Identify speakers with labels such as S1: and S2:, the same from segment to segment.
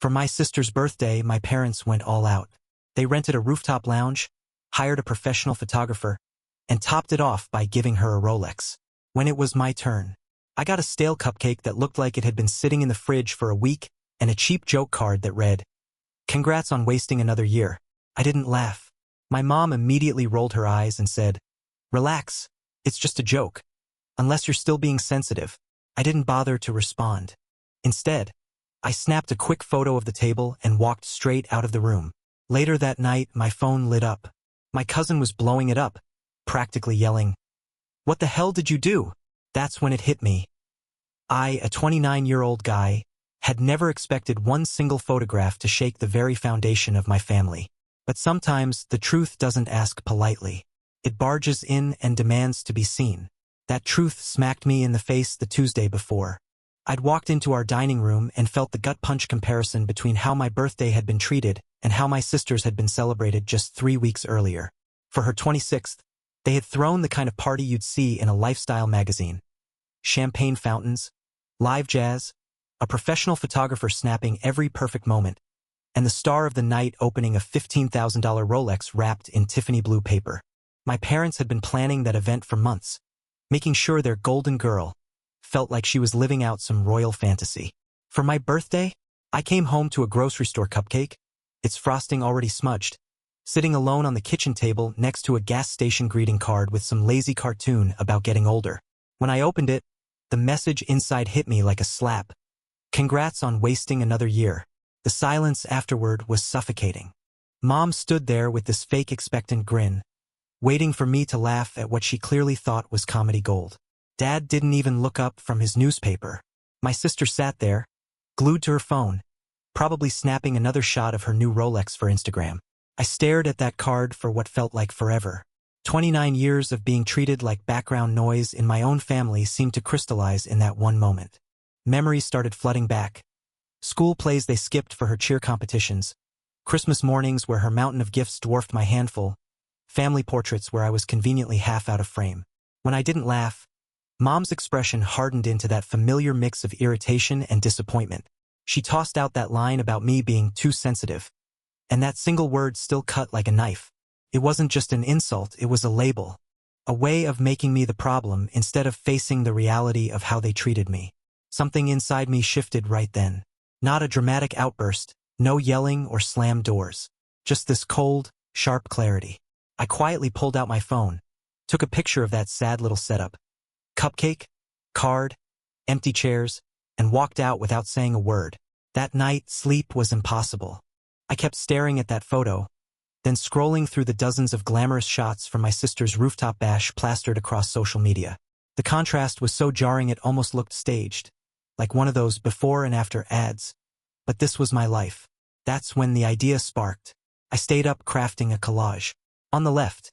S1: For my sister's birthday, my parents went all out. They rented a rooftop lounge, hired a professional photographer, and topped it off by giving her a Rolex. When it was my turn, I got a stale cupcake that looked like it had been sitting in the fridge for a week and a cheap joke card that read, "Congrats on wasting another year." I didn't laugh. My mom immediately rolled her eyes and said, "Relax, it's just a joke. Unless you're still being sensitive." I didn't bother to respond. Instead, I snapped a quick photo of the table and walked straight out of the room. Later that night, my phone lit up. My cousin was blowing it up, practically yelling, "What the hell did you do?" That's when it hit me. I, a 29-year-old guy, had never expected one single photograph to shake the very foundation of my family. But sometimes the truth doesn't ask politely. It barges in and demands to be seen. That truth smacked me in the face the Tuesday before. I'd walked into our dining room and felt the gut punch comparison between how my birthday had been treated and how my sister's had been celebrated just 3 weeks earlier. For her 26th, they had thrown the kind of party you'd see in a lifestyle magazine. Champagne fountains, live jazz, a professional photographer snapping every perfect moment, and the star of the night opening a $15,000 Rolex wrapped in Tiffany blue paper. My parents had been planning that event for months, making sure their golden girl felt like she was living out some royal fantasy. For my birthday, I came home to a grocery store cupcake, its frosting already smudged, sitting alone on the kitchen table next to a gas station greeting card with some lazy cartoon about getting older. When I opened it, the message inside hit me like a slap. Congrats on wasting another year. The silence afterward was suffocating. Mom stood there with this fake expectant grin, waiting for me to laugh at what she clearly thought was comedy gold. Dad didn't even look up from his newspaper. My sister sat there, glued to her phone, probably snapping another shot of her new Rolex for Instagram. I stared at that card for what felt like forever. 29 years of being treated like background noise in my own family seemed to crystallize in that one moment. Memories started flooding back. School plays they skipped for her cheer competitions, Christmas mornings where her mountain of gifts dwarfed my handful, family portraits where I was conveniently half out of frame. When I didn't laugh, Mom's expression hardened into that familiar mix of irritation and disappointment. She tossed out that line about me being too sensitive, and that single word still cut like a knife. It wasn't just an insult, it was a label, a way of making me the problem instead of facing the reality of how they treated me. Something inside me shifted right then. Not a dramatic outburst, no yelling or slammed doors. Just this cold, sharp clarity. I quietly pulled out my phone, took a picture of that sad little setup. Cupcake, card, empty chairs, and walked out without saying a word. That night, sleep was impossible. I kept staring at that photo, then scrolling through the dozens of glamorous shots from my sister's rooftop bash plastered across social media. The contrast was so jarring it almost looked staged, like one of those before and after ads. But this was my life. That's when the idea sparked. I stayed up crafting a collage. On the left,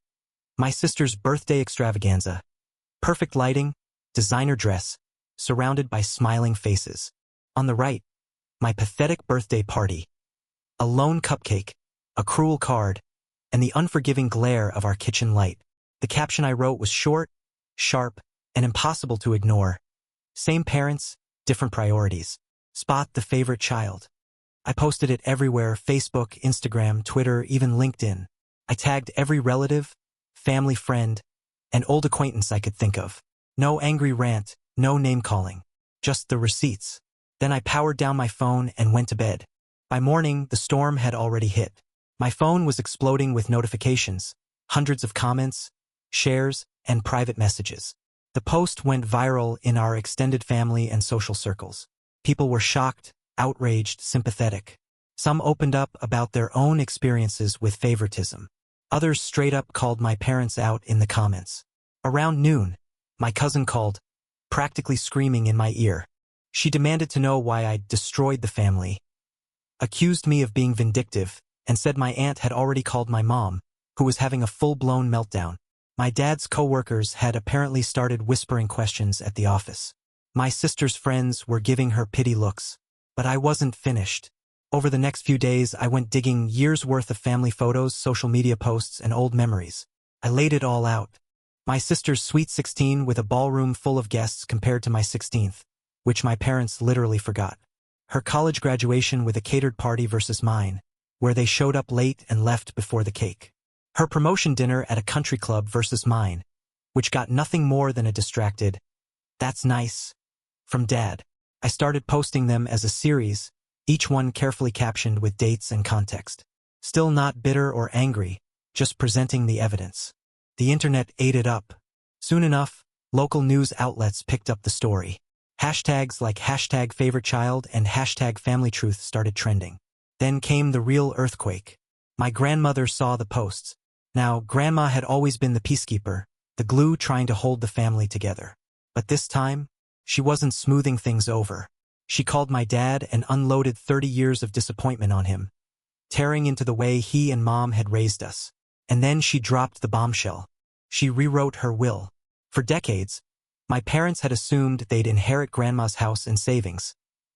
S1: my sister's birthday extravaganza. Perfect lighting, designer dress, surrounded by smiling faces. On the right, my pathetic birthday party. A lone cupcake, a cruel card, and the unforgiving glare of our kitchen light. The caption I wrote was short, sharp, and impossible to ignore. Same parents, different priorities. Spot the favorite child. I posted it everywhere: Facebook, Instagram, Twitter, even LinkedIn. I tagged every relative, family friend, and old acquaintance I could think of. No angry rant, no name-calling. Just the receipts. Then I powered down my phone and went to bed. By morning, the storm had already hit. My phone was exploding with notifications, hundreds of comments, shares, and private messages. The post went viral in our extended family and social circles. People were shocked, outraged, sympathetic. Some opened up about their own experiences with favoritism. Others straight up called my parents out in the comments. Around noon, my cousin called, practically screaming in my ear. She demanded to know why I'd destroyed the family, accused me of being vindictive, and said my aunt had already called my mom, who was having a full-blown meltdown. My dad's co-workers had apparently started whispering questions at the office. My sister's friends were giving her pity looks. But I wasn't finished. Over the next few days, I went digging years' worth of family photos, social media posts, and old memories. I laid it all out. My sister's sweet 16 with a ballroom full of guests compared to my 16th, which my parents literally forgot. Her college graduation with a catered party versus mine, where they showed up late and left before the cake. Her promotion dinner at a country club versus mine, which got nothing more than a distracted, "That's nice," from Dad. I started posting them as a series, each one carefully captioned with dates and context. Still not bitter or angry, just presenting the evidence. The internet ate it up. Soon enough, local news outlets picked up the story. Hashtags like #favoritechild and #familytruth started trending. Then came the real earthquake. My grandmother saw the posts. Now, Grandma had always been the peacekeeper, the glue trying to hold the family together. But this time, she wasn't smoothing things over. She called my dad and unloaded 30 years of disappointment on him, tearing into the way he and Mom had raised us. And then she dropped the bombshell. She rewrote her will. For decades, my parents had assumed they'd inherit Grandma's house and savings,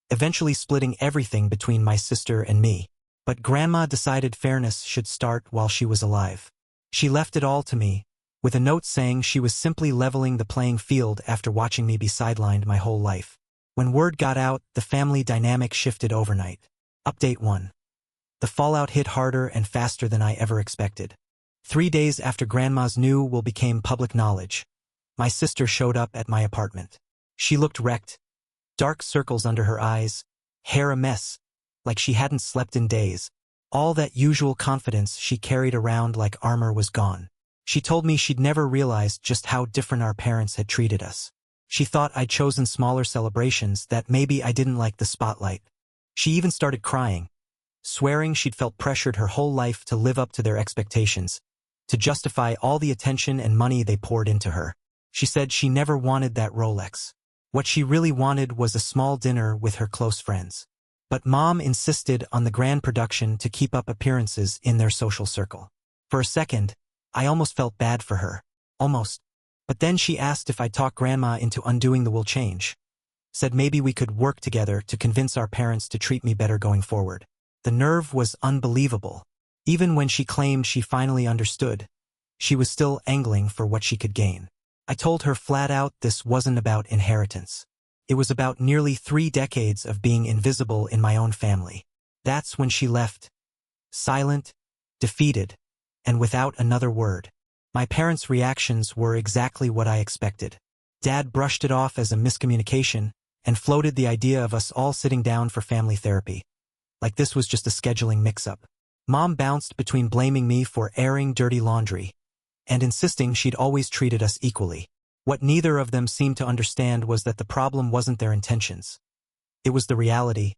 S1: eventually splitting everything between my sister and me. But Grandma decided fairness should start while she was alive. She left it all to me, with a note saying she was simply leveling the playing field after watching me be sidelined my whole life. When word got out, the family dynamic shifted overnight. Update 1. The fallout hit harder and faster than I ever expected. 3 days after Grandma's new will became public knowledge, my sister showed up at my apartment. She looked wrecked, dark circles under her eyes, hair a mess, like she hadn't slept in days. All that usual confidence she carried around like armor was gone. She told me she'd never realized just how different our parents had treated us. She thought I'd chosen smaller celebrations, that maybe I didn't like the spotlight. She even started crying, swearing she'd felt pressured her whole life to live up to their expectations, to justify all the attention and money they poured into her. She said she never wanted that Rolex. What she really wanted was a small dinner with her close friends. But Mom insisted on the grand production to keep up appearances in their social circle. For a second, I almost felt bad for her. Almost. But then she asked if I'd talk Grandma into undoing the will change. Said maybe we could work together to convince our parents to treat me better going forward. The nerve was unbelievable. Even when she claimed she finally understood, she was still angling for what she could gain. I told her flat out this wasn't about inheritance. It was about nearly 3 decades of being invisible in my own family. That's when she left. Silent, defeated, and without another word. My parents' reactions were exactly what I expected. Dad brushed it off as a miscommunication and floated the idea of us all sitting down for family therapy, like this was just a scheduling mix-up. Mom bounced between blaming me for airing dirty laundry and insisting she'd always treated us equally. What neither of them seemed to understand was that the problem wasn't their intentions. It was the reality,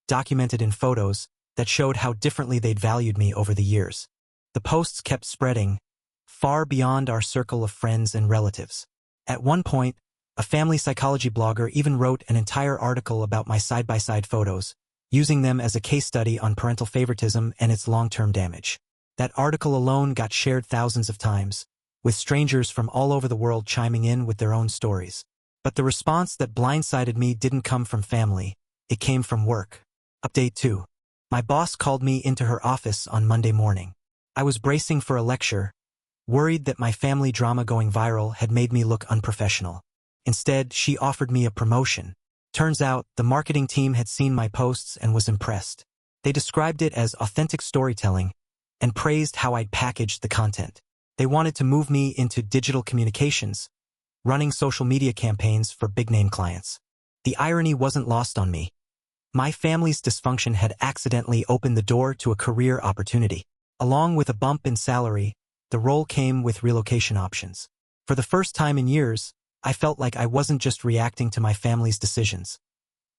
S1: documented in photos, that showed how differently they'd valued me over the years. The posts kept spreading, far beyond our circle of friends and relatives. At one point, a family psychology blogger even wrote an entire article about my side-by-side photos, using them as a case study on parental favoritism and its long-term damage. That article alone got shared thousands of times, with strangers from all over the world chiming in with their own stories. But the response that blindsided me didn't come from family, it came from work. Update 2. My boss called me into her office on Monday morning. I was bracing for a lecture, worried that my family drama going viral had made me look unprofessional. Instead, she offered me a promotion. Turns out, the marketing team had seen my posts and was impressed. They described it as authentic storytelling and praised how I'd packaged the content. They wanted to move me into digital communications, running social media campaigns for big-name clients. The irony wasn't lost on me. My family's dysfunction had accidentally opened the door to a career opportunity. Along with a bump in salary, the role came with relocation options. For the first time in years, I felt like I wasn't just reacting to my family's decisions.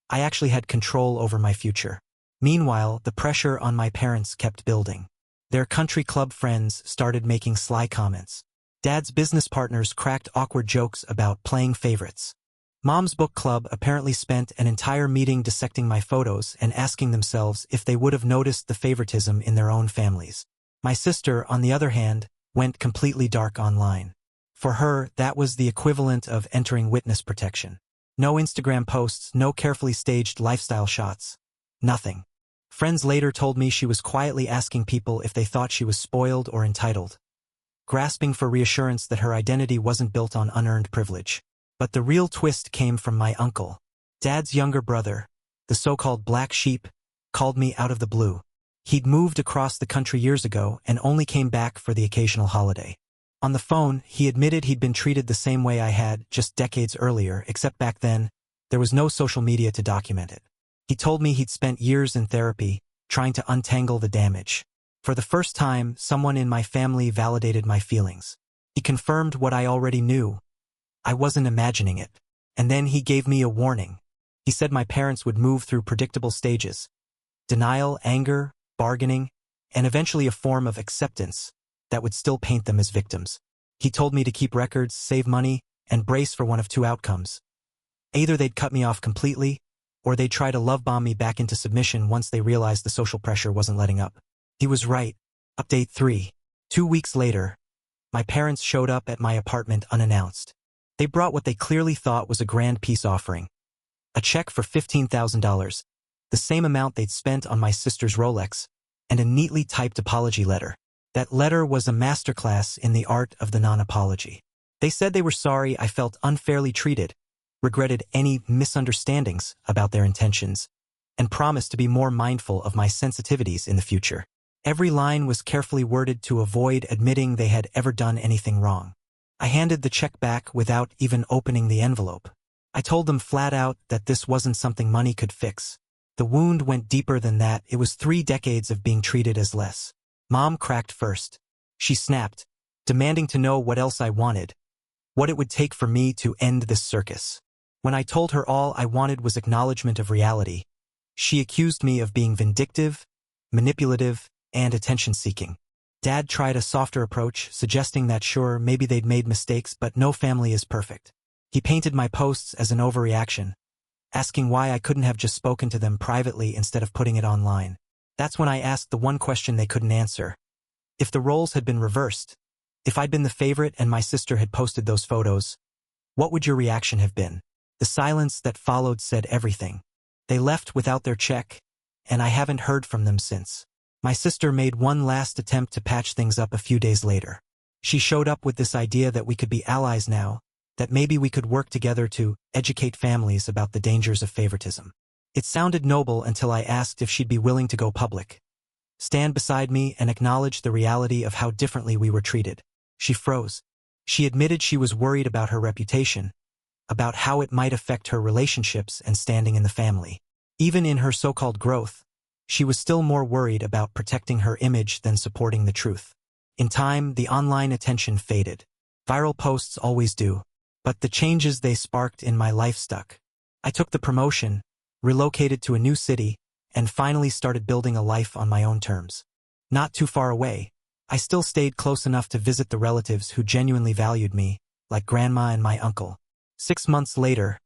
S1: I actually had control over my future. Meanwhile, the pressure on my parents kept building. Their country club friends started making sly comments. Dad's business partners cracked awkward jokes about playing favorites. Mom's book club apparently spent an entire meeting dissecting my photos and asking themselves if they would have noticed the favoritism in their own families. My sister, on the other hand, went completely dark online. For her, that was the equivalent of entering witness protection. No Instagram posts, no carefully staged lifestyle shots. Nothing. Friends later told me she was quietly asking people if they thought she was spoiled or entitled, grasping for reassurance that her identity wasn't built on unearned privilege. But the real twist came from my uncle, Dad's younger brother, the so-called black sheep, called me out of the blue. He'd moved across the country years ago and only came back for the occasional holiday. On the phone, he admitted he'd been treated the same way I had just decades earlier, except back then, there was no social media to document it. He told me he'd spent years in therapy, trying to untangle the damage. For the first time, someone in my family validated my feelings. He confirmed what I already knew. I wasn't imagining it. And then he gave me a warning. He said my parents would move through predictable stages: denial, anger, bargaining, and eventually a form of acceptance that would still paint them as victims. He told me to keep records, save money, and brace for one of two outcomes. Either they'd cut me off completely, or they'd try to love-bomb me back into submission once they realized the social pressure wasn't letting up. He was right. Update 3. 2 weeks later, my parents showed up at my apartment unannounced. They brought what they clearly thought was a grand peace offering. A check for $15,000, the same amount they'd spent on my sister's Rolex, and a neatly typed apology letter. That letter was a masterclass in the art of the non-apology. They said they were sorry I felt unfairly treated, regretted any misunderstandings about their intentions, and promised to be more mindful of my sensitivities in the future. Every line was carefully worded to avoid admitting they had ever done anything wrong. I handed the check back without even opening the envelope. I told them flat out that this wasn't something money could fix. The wound went deeper than that. It was 3 decades of being treated as less. Mom cracked first. She snapped, demanding to know what else I wanted, what it would take for me to end this circus. When I told her all I wanted was acknowledgement of reality, she accused me of being vindictive, manipulative, and attention-seeking. Dad tried a softer approach, suggesting that sure, maybe they'd made mistakes, but no family is perfect. He painted my posts as an overreaction, asking why I couldn't have just spoken to them privately instead of putting it online. That's when I asked the one question they couldn't answer. If the roles had been reversed, if I'd been the favorite and my sister had posted those photos, what would your reaction have been? The silence that followed said everything. They left without their check, and I haven't heard from them since. My sister made one last attempt to patch things up a few days later. She showed up with this idea that we could be allies now, that maybe we could work together to educate families about the dangers of favoritism. It sounded noble until I asked if she'd be willing to go public, stand beside me and acknowledge the reality of how differently we were treated. She froze. She admitted she was worried about her reputation, about how it might affect her relationships and standing in the family. Even in her so-called growth, she was still more worried about protecting her image than supporting the truth. In time, the online attention faded. Viral posts always do, but the changes they sparked in my life stuck. I took the promotion, relocated to a new city, and finally started building a life on my own terms. Not too far away, I still stayed close enough to visit the relatives who genuinely valued me, like Grandma and my uncle. 6 months later,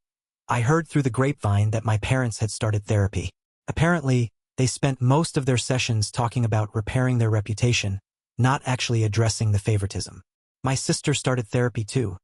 S1: I heard through the grapevine that my parents had started therapy. Apparently, they spent most of their sessions talking about repairing their reputation, not actually addressing the favoritism. My sister started therapy too,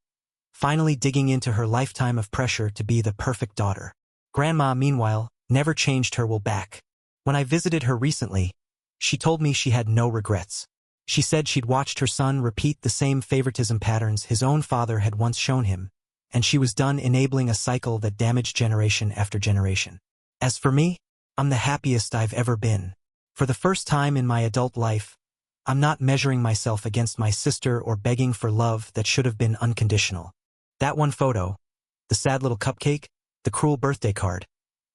S1: finally digging into her lifetime of pressure to be the perfect daughter. Grandma, meanwhile, never changed her will back. When I visited her recently, she told me she had no regrets. She said she'd watched her son repeat the same favoritism patterns his own father had once shown him, and she was done enabling a cycle that damaged generation after generation. As for me, I'm the happiest I've ever been. For the first time in my adult life, I'm not measuring myself against my sister or begging for love that should have been unconditional. That one photo, the sad little cupcake, the cruel birthday card,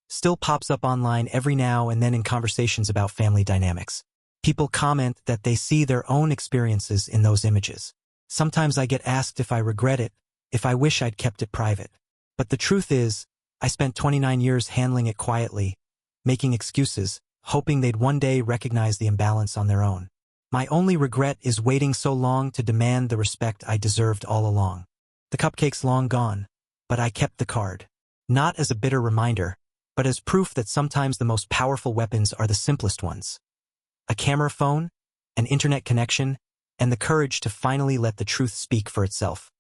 S1: still pops up online every now and then in conversations about family dynamics. People comment that they see their own experiences in those images. Sometimes I get asked if I regret it, if I wish I'd kept it private. But the truth is, I spent 29 years handling it quietly, making excuses, hoping they'd one day recognize the imbalance on their own. My only regret is waiting so long to demand the respect I deserved all along. The cupcake's long gone, but I kept the card. Not as a bitter reminder, but as proof that sometimes the most powerful weapons are the simplest ones. A camera phone, an internet connection, and the courage to finally let the truth speak for itself.